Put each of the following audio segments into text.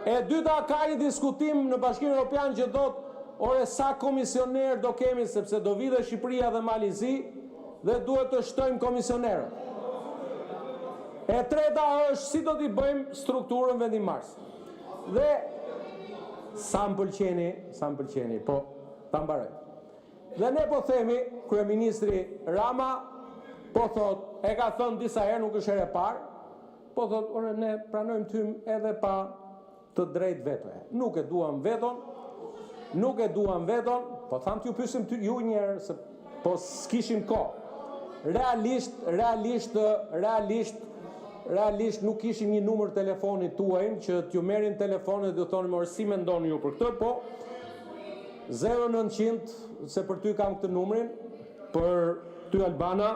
E dyta, ka një diskutim në Bashkimin Evropian që thotë, ore sa komisioner do kemi, sepse do vi dhe Shqipëria dhe Malizi, dhe duhet të shtojmë komisionerët. E treta është si do t'i bëjmë strukturën vendimmarrëse. Dhe sa më pëlqeni, po ta mbaroj. Dhe ne po themi, kryeministri Rama po thot, e ka thënë disa herë, nuk është herë e parë, po thot, ore ne pranojmë tym edhe pa të drejtë vetoje. Nuk e duam veton, po tham t'ju pyesim ju njerë, se po s'kishim kohë. Realisht nuk kishim një numër telefonit tuajnë që t'ju merrin telefonet dhe thonë më si mendoni ju për këtë, po 0900, se për ty kam këtë numrin, për ty Albana,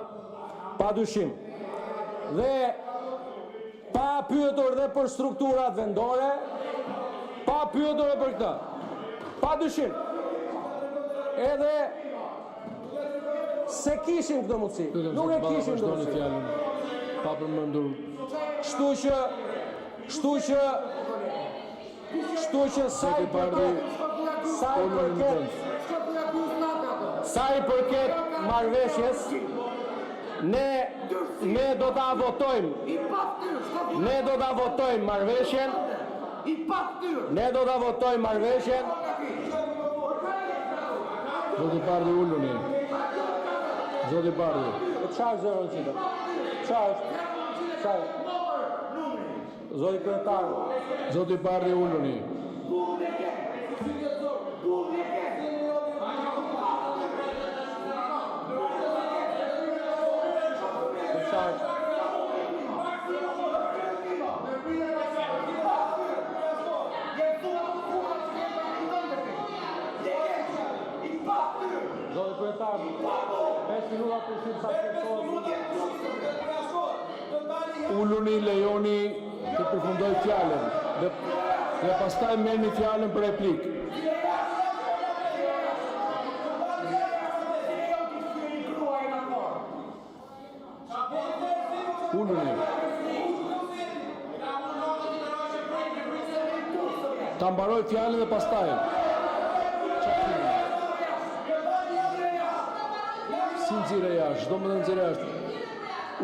pa dyshim. Dhe pa pyetur dhe për strukturat vendore, pa pyetur dhe për këtë, pa dyshim. Edhe se kishim këtë mundësi, nuk e kishim këtë mundësi. Pa përmendur. Kështu që sa i përket marrëveshjes, ne do ta votojmë. Ne do ta votojmë marrëveshjen. Zoti Bardhi uluni. Zoti Bardhi. Çfarë zëron çita? Çfarë? Zoti kryetar. Zoti Bardhi uluni. Zoti kryetar, 5 minuta për shqip sa Uluni, lejoni të përfundoj fjalën dhe pastaj merrni fjalën për replik. Uluni. Ta mbaroj fjalën dhe pastaj. Si nxirë jashtë, do më të nxirë jashtë.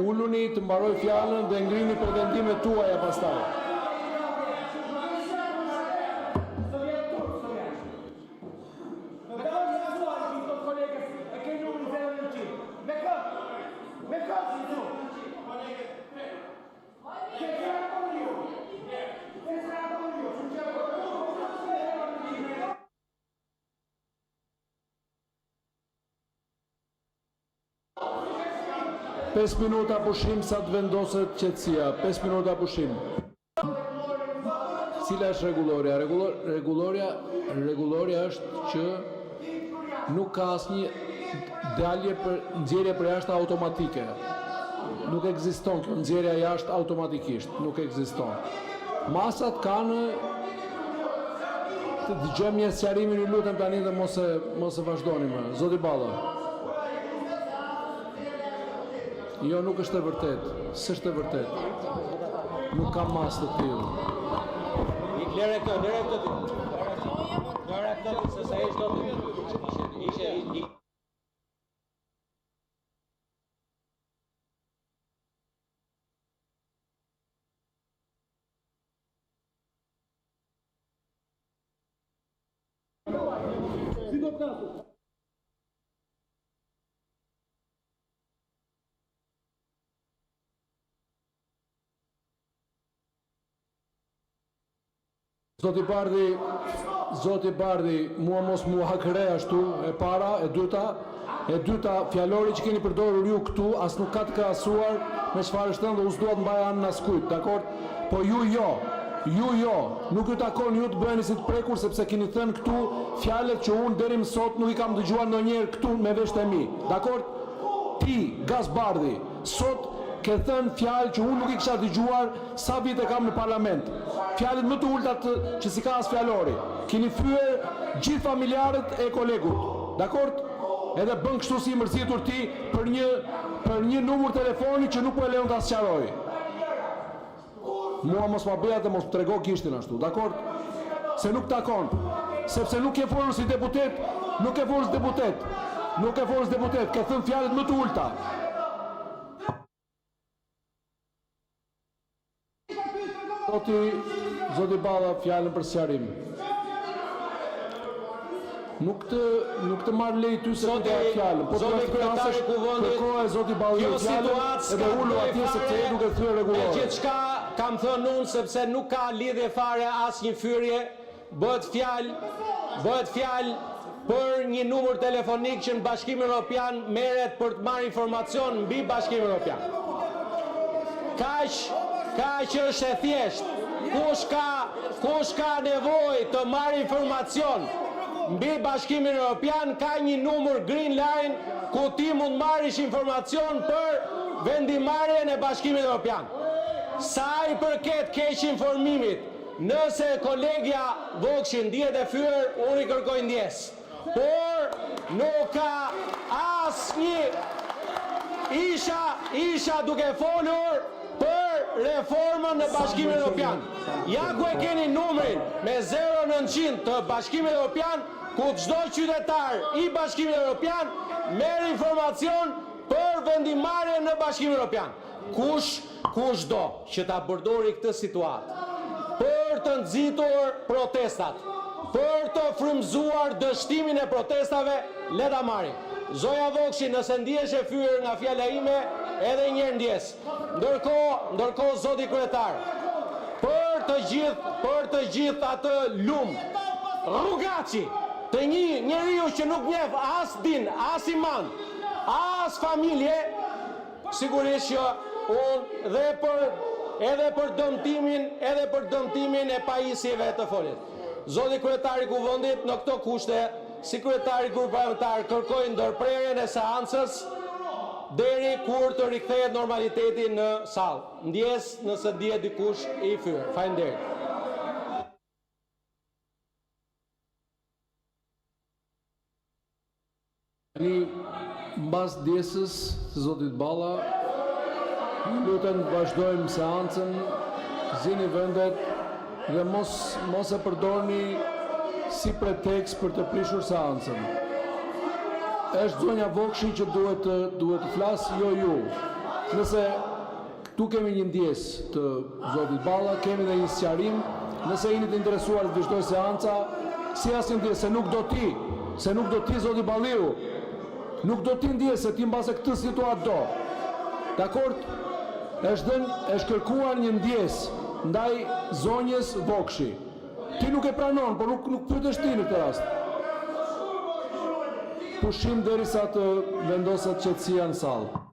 Uluni të mbaroj fjalën dhe ngrini pretendimet tuaja pastaj. Pesë minuta pushim sa të vendoset qetësia. 5 minuta pushim. Cila është rregulloria? Rregulloria është që nuk ka asnjë dalje për nxjerrje për jashtë automatike. Nuk ekziston kjo nxjerrja jashtë automatikisht, nuk ekziston. Masat kanë të dëgjojmë një sqarimin, ju lutem tani dhe mos e vazhdoni më. Zoti Balla. Jo, nuk është e vërtet. S'është e vërtet. Nuk ka masë të tillë. Lere këtë, se sa ishte do të ishe. Si do të kasu? Zoti Bardhi, mua mos mua hakre ashtu, e para, e dyta, fjalori që keni përdorur ju këtu, as nuk ka të krahasuar me çfarë është thënë dhe us duhet mbaj anën as kujt, dakor? Po ju jo, nuk ju takon ju të bëheni si të prekur, sepse keni thënë këtu fjalët që unë deri më sot nuk i kam dëgjuar ndonjëherë këtu me veshët e mi, dakor? Ti, Gas Bardhi, sot ke thënë fjalë që unë nuk i kisha dëgjuar sa vite kam në parlament. Fjalët më të ulta që si ka as fjalori. Keni fyer gjithë familjarët e kolegut. Dakord? Edhe bën kështu si i mërzitur ti për një numër telefoni që nuk po e lejon ta sqaroj. mua mos ma bëja dhe mos më trego kishtin ashtu, dakord? Se nuk takon, sepse nuk e folur si deputet, nuk e folur si deputet, nuk e folur si deputet, ke thënë fjalët më të ulta. Zoti Balla, fjalën për sqarim. Nuk të marr lej ty se të fjalën, po zoti kryetari i kuvendit, kërkohet zoti Balliu fjalën edhe ulu atje sepse ai duke thyer rregullore. Gjithçka kam thënë unë sepse nuk ka lidhje fare asnjë fyrje, bëhet fjalë për një numër telefonik që në Bashkimin Evropian merret për të marrë informacion mbi Bashkimin Evropian. Kaq është e thjeshtë. Kush ka nevojë të marrë informacion mbi Bashkimin Evropian ka një numër green line ku ti mund marrësh informacion për vendimarrjen e Bashkimit Evropian. Sa i përket keq informimit, nëse kolegja Vokshi ndihet e fyer, unë i kërkoj ndjes. Por nuk ka asnjë isha duke folur për reformën në Bashkimin Evropian. Ja ku e keni numrin me 0900 të Bashkimit Evropian, ku çdo qytetar i Bashkimit Evropian merr informacion për vendimarrjen në Bashkimin Evropian. Kush do që ta përdori këtë situatë për të nxitur protestat, për të frymëzuar dështimin e protestave, le ta marrim. Zoja Vokshi, nëse ndihesh e fyer nga fjala ime, edhe një herë ndjes. Ndërkohë zoti kryetar, për të gjithë atë rrugaçi të një njeriu që nuk njeh as din, as iman, as familje, sigurisht që unë edhe për dëmtimin e pajisjeve të folit. Zoti kryetari i kuvendit në këto kushte, si kryetari grup parlamentar, kërkoi ndërprerjen e seancës deri kur të rikthehet normaliteti në sallë. Ndjes nëse dihet dikush i fyer. Faleminderit. Mbas ndjesës së zotit Balla, lutem vazhdojmë seancën, zini vendet dhe mos e përdorni si pretekst për të prishur seancën. Është zonja Vokshi që duhet të flasë, jo ju. Nëse tu kemi një ndjesë të zotit Balla, kemi dhe një sqarim, nëse jeni të interesuar të vazhdoj seanca, si asnjë ndjesë, se nuk do ti zoti Balliu, nuk do ti ndjesë se ti mbase këtë situatë do. Dakord? Është kërkuar një ndjesë ndaj zonjës Vokshi. Ti nuk e pranon, por nuk pyetesh ti në këtë rast. Pushim derisa të vendoset qetësia në sallë.